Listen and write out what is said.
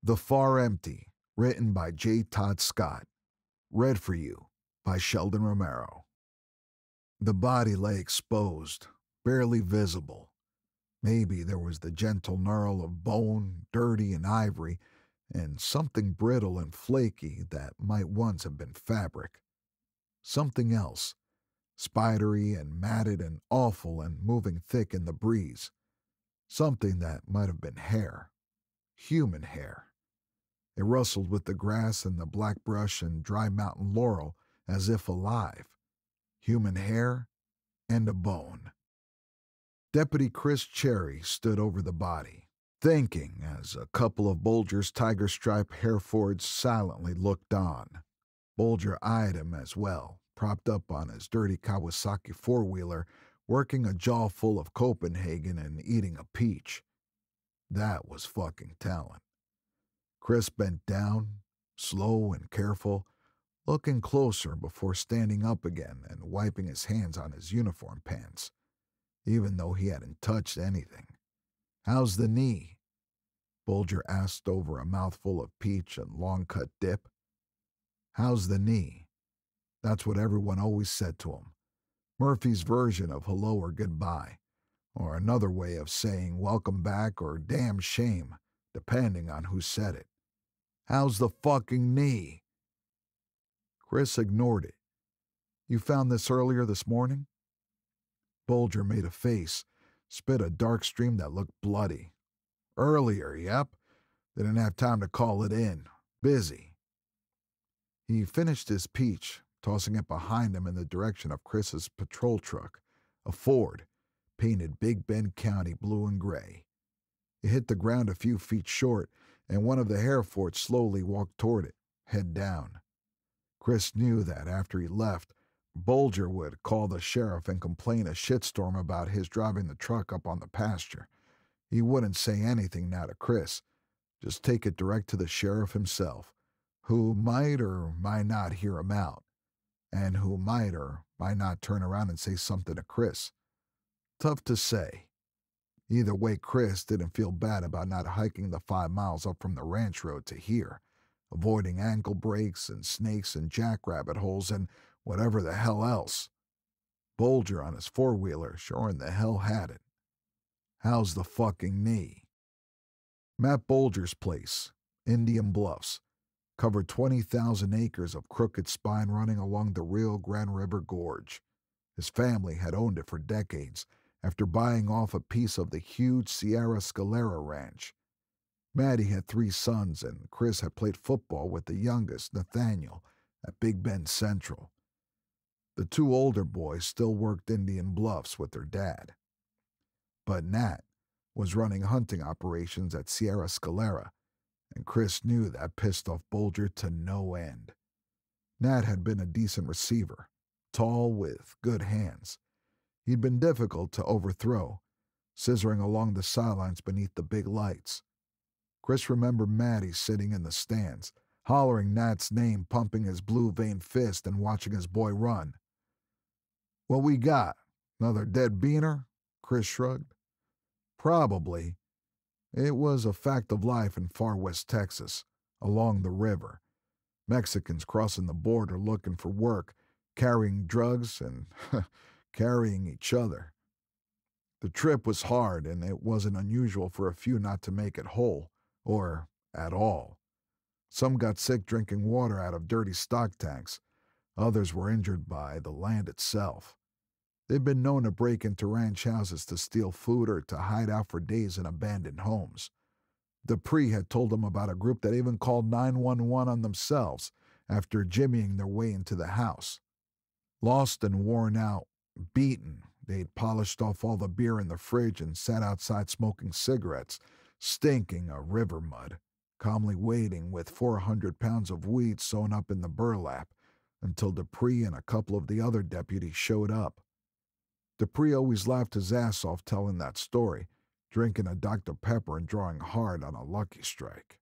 The Far Empty, written by J Todd Scott. Read for you by Sheldon Romero. The body lay exposed, barely visible. Maybe there was the gentle knurl of bone, dirty and ivory, and something brittle and flaky that might once have been fabric. Something else, spidery and matted and awful and moving thick in the breeze. Something that might have been hair. Human hair. It rustled with the grass and the black brush and dry mountain laurel as if alive. Human hair and a bone. Deputy Chris Cherry stood over the body, thinking as a couple of Bulger's tiger-stripe Herefords silently looked on. Bulger eyed him as well, propped up on his dirty Kawasaki four-wheeler, working a jaw full of Copenhagen and eating a peach. That was fucking talent. Chris bent down, slow and careful, looking closer before standing up again and wiping his hands on his uniform pants, even though he hadn't touched anything. "How's the knee?" Bulger asked over a mouthful of peach and long-cut dip. "How's the knee?" That's what everyone always said to him. Murphy's version of hello or goodbye, or another way of saying welcome back or damn shame, depending on who said it. "How's the fucking knee?" Chris ignored it. "You found this earlier this morning?" Bulger made a face, spit a dark stream that looked bloody. "Earlier, yep. Didn't have time to call it in. Busy." He finished his peach, tossing it behind him in the direction of Chris's patrol truck, a Ford, painted Big Bend County blue and gray. It hit the ground a few feet short, and one of the Herefords slowly walked toward it, head down. Chris knew that after he left, Bulger would call the sheriff and complain a shitstorm about his driving the truck up on the pasture. He wouldn't say anything now to Chris, just take it direct to the sheriff himself, who might or might not hear him out, and who might or might not turn around and say something to Chris. Tough to say. Either way, Chris didn't feel bad about not hiking the 5 miles up from the ranch road to here, avoiding ankle breaks and snakes and jackrabbit holes and whatever the hell else. Bulger on his four-wheeler sure in the hell had it. How's the fucking knee? Matt Bulger's place, Indian Bluffs, covered 20,000 acres of crooked spine running along the Rio Grande River Gorge. His family had owned it for decades, after buying off a piece of the huge Sierra Scalera ranch. Maddie had 3 sons, and Chris had played football with the youngest, Nathaniel, at Big Bend Central. The 2 older boys still worked Indian Bluffs with their dad. But Nat was running hunting operations at Sierra Scalera, and Chris knew that pissed off Bulger to no end. Nat had been a decent receiver, tall with good hands. He'd been difficult to overthrow, scissoring along the sidelines beneath the big lights. Chris remembered Matty sitting in the stands, hollering Nat's name, pumping his blue-veined fist and watching his boy run. "What we got? Another dead beaner?" Chris shrugged. Probably. It was a fact of life in far west Texas, along the river. Mexicans crossing the border looking for work, carrying drugs, and carrying each other. The trip was hard, and it wasn't unusual for a few not to make it whole, or at all. Some got sick drinking water out of dirty stock tanks. Others were injured by the land itself. They'd been known to break into ranch houses to steal food or to hide out for days in abandoned homes. Dupree had told them about a group that even called 911 on themselves after jimmying their way into the house. Lost and worn out, beaten, they'd polished off all the beer in the fridge and sat outside smoking cigarettes, stinking of river mud, calmly waiting with 400 pounds of weed sewn up in the burlap until Dupree and a couple of the other deputies showed up. Dupree always laughed his ass off telling that story, drinking a Dr. Pepper and drawing hard on a Lucky Strike.